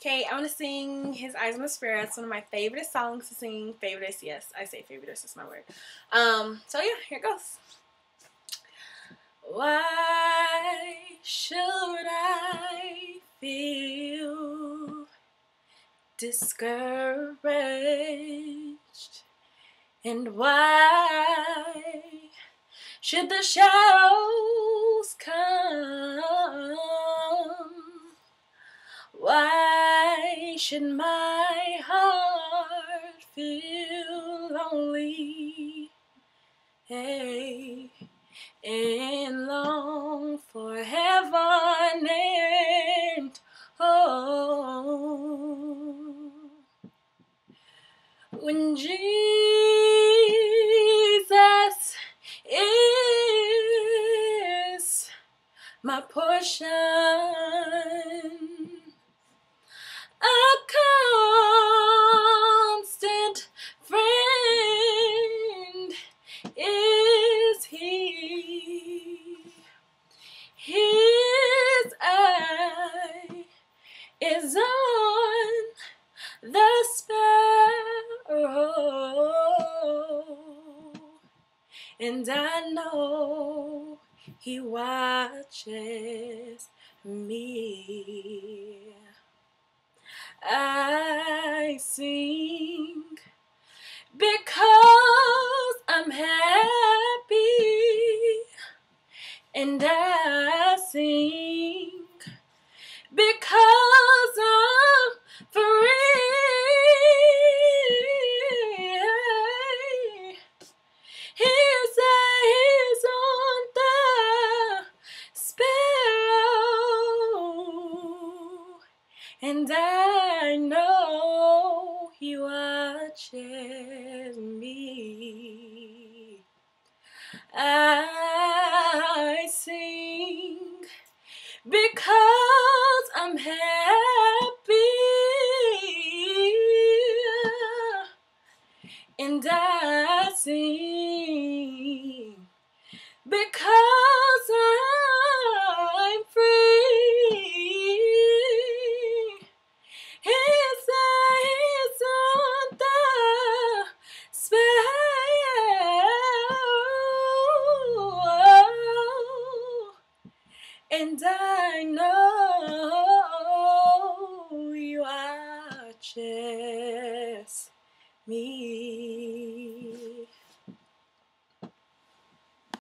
Okay, I want to sing His Eyes on the Sparrow. It's one of my favorite songs to sing. Favorite, yes, I say favorite, is my word. So yeah, here it goes. Why should I feel discouraged? And why should the shadows come? Why should my heart feel lonely, hey, and long for heaven and home? When Jesus is my portion, a constant friend is He. His eye is on the sparrow, and I know He watches me. I sing because I'm happy, and I sing because I'm free. His eyes on the sparrow, and I know He watches me. I sing because I'm happy, and I sing because I'm free. His eyes on the sparrow, and I know